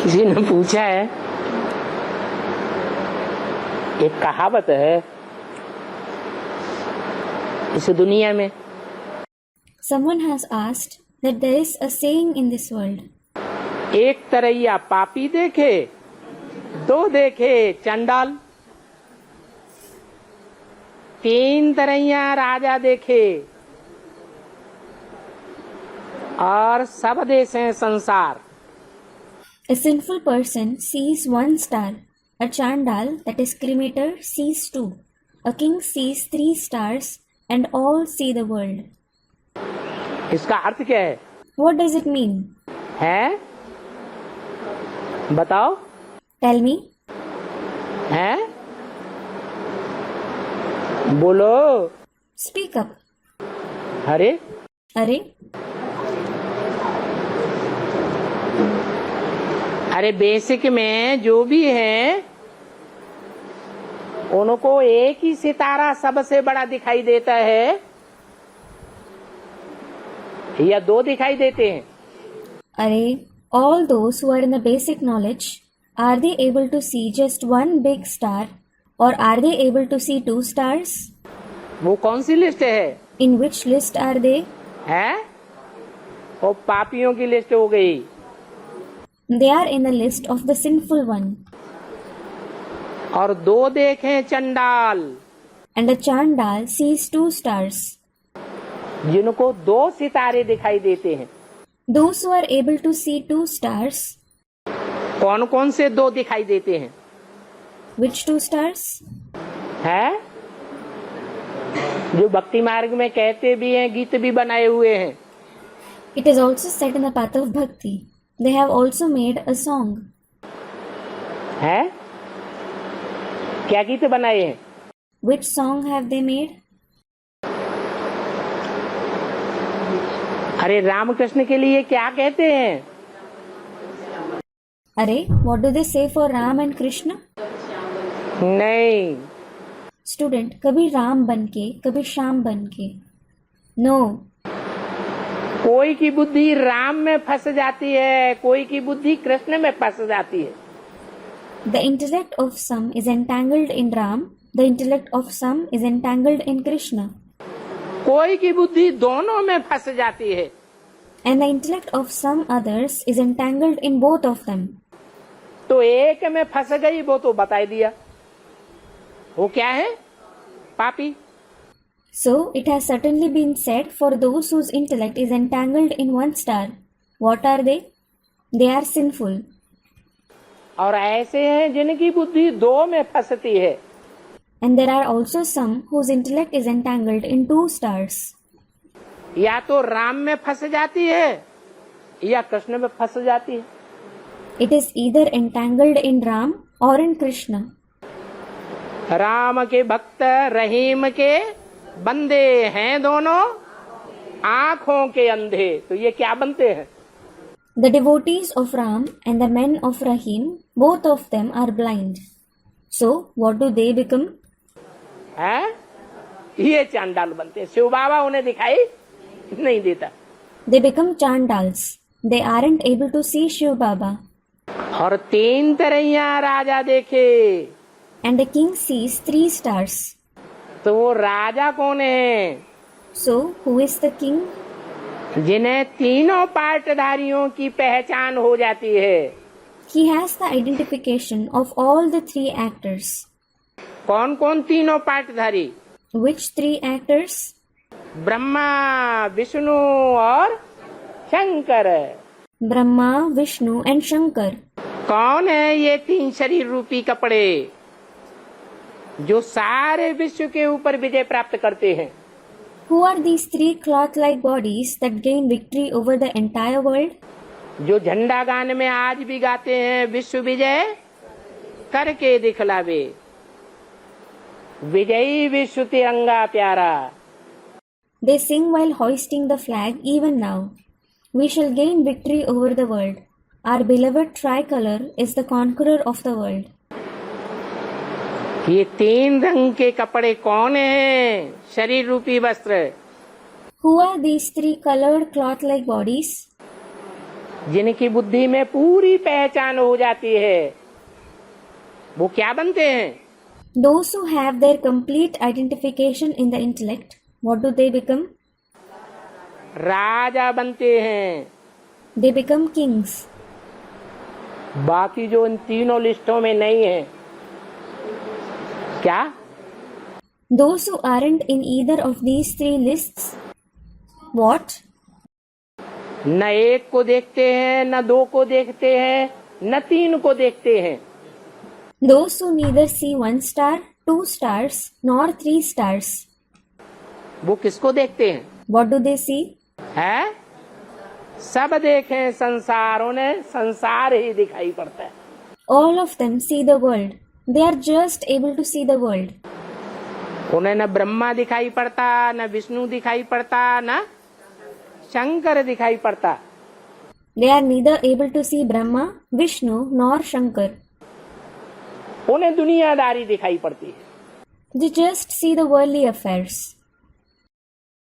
किसी ने पूछा है, एक कहावत है इस दुनिया में, Someone has asked that there is a saying in this world. एक तरैया पापी देखे, दो देखे चंडाल, तीन तरैया राजा देखे और सब देशें संसार. A sinful person sees one star, a chandal, that is cremator, sees two, a king sees 3 stars, and all see the world. इसका अर्थ क्या है? What does it mean? है बताओ. Tell me. है बोलो. Speak up. अरे अरे बेसिक में जो भी है उनको एक ही सितारा सबसे बड़ा दिखाई देता है या दो दिखाई देते हैं? Arey, all those who are in the basic knowledge, are they able to see just one big star, or are they able to see 2 stars? वो कौन सी लिस्ट है? In which list are they? है वो पापियों की list हो गई. They are in the list of the sinful one. और दो देखें चंडाल, And the chandal sees 2 stars. जिनको 2 सितारे दिखाई देते हैं. Those who are able to see 2 stars, कौन कौन से 2 दिखाई देते हैं? which 2 stars? है जो भक्ति मार्ग में कहते भी हैं, गीत भी बनाए हुए हैं. It is also said in the path of bhakti. They have also made a song. है क्या गीत बनाए हैं? Which song have they made? अरे रामकृष्ण के लिए क्या कहते हैं? Arey, what do they say for Ram and Krishna? नहीं. Student, कभी राम बनके, कभी श्याम बनके. No. कोई की बुद्धि राम में फंस जाती है, कोई की बुद्धि कृष्ण में फंस जाती है. The intellect of some is entangled in Ram. The intellect of some is entangled in Krishna. कोई की बुद्धि दोनों में फंस जाती है. And the intellect of some others is entangled in both of them. तो एक में फंस गई, वो तो बता दिया. वो क्या है? पापी. So, it has certainly been said for those whose intellect is entangled in one star. What are they? They are sinful. और ऐसे हैं जिनकी बुद्धि 2 में फंसती है. And there are also some whose intellect is entangled in 2 stars. या तो राम में फंस जाती है या कृष्ण में फंस जाती है. It is either entangled in Ram or in Krishna. Ram के भक्त रहीम के बंदे हैं दोनों, आंखों के अंधे. तो ये क्या बनते हैं? The devotees of Ram and the men of Rahim, both of them are blind. So, what do they become? हैं? ये चांडाल बनते हैं. शिव बाबा उन्हें दिखाई नहीं देता. They become chandals. They aren't able to see Shiv Baba. और 3 तरैया राजा देखे. And the king sees 3 stars. तो वो राजा कौन है? So, who is the king? जिन्हें तीनों पार्टधारियों की पहचान हो जाती है. He has the identification of all the 3 actors. कौन कौन तीनों पार्टधारी? Which 3 actors? ब्रह्मा, विष्णु और Shankar. Brahma, Vishnu and Shankar. कौन है ये 3 शरीर रूपी कपड़े जो सारे विश्व के ऊपर विजय प्राप्त करते हैं? Who are these 3 cloth-like bodies that gain victory over the entire world? जो झंडा गान में आज भी गाते हैं, विश्व विजय करके दिखलावे, विजयी विश्व तिरंगा प्यारा. They sing while hoisting the flag even now. We shall gain victory over the world. Our beloved tricolor is the conqueror of the world. ये 3 रंग के कपड़े कौन हैं? शरीर रूपी वस्त्र. Who are these 3 colored cloth-like bodies? जिनकी बुद्धि में पूरी पहचान हो जाती है, वो क्या बनते हैं? Those who have their complete identification in the intellect, what do they become? राजा बनते हैं। They become kings. बाकी जो इन तीनों लिस्टों में नहीं है, क्या? Those who aren't in either of these three lists, what? न एक को देखते हैं, न दो को देखते हैं, न तीन को देखते हैं। Those who neither see 1 star, 2 stars, nor 3 stars. वो किसको देखते हैं? What do they see? है? सब देखें संसार, उन्हें संसार ही दिखाई पड़ता है। All of them see the world. They are just able to see the world. उन्हें न ब्रह्मा दिखाई पड़ता, न विष्णु दिखाई पड़ता, न शंकर दिखाई पड़ता। They are neither able to see Brahma, Vishnu, nor Shankar. उन्हें दुनियादारी दिखाई पड़ती है। They just see the worldly affairs.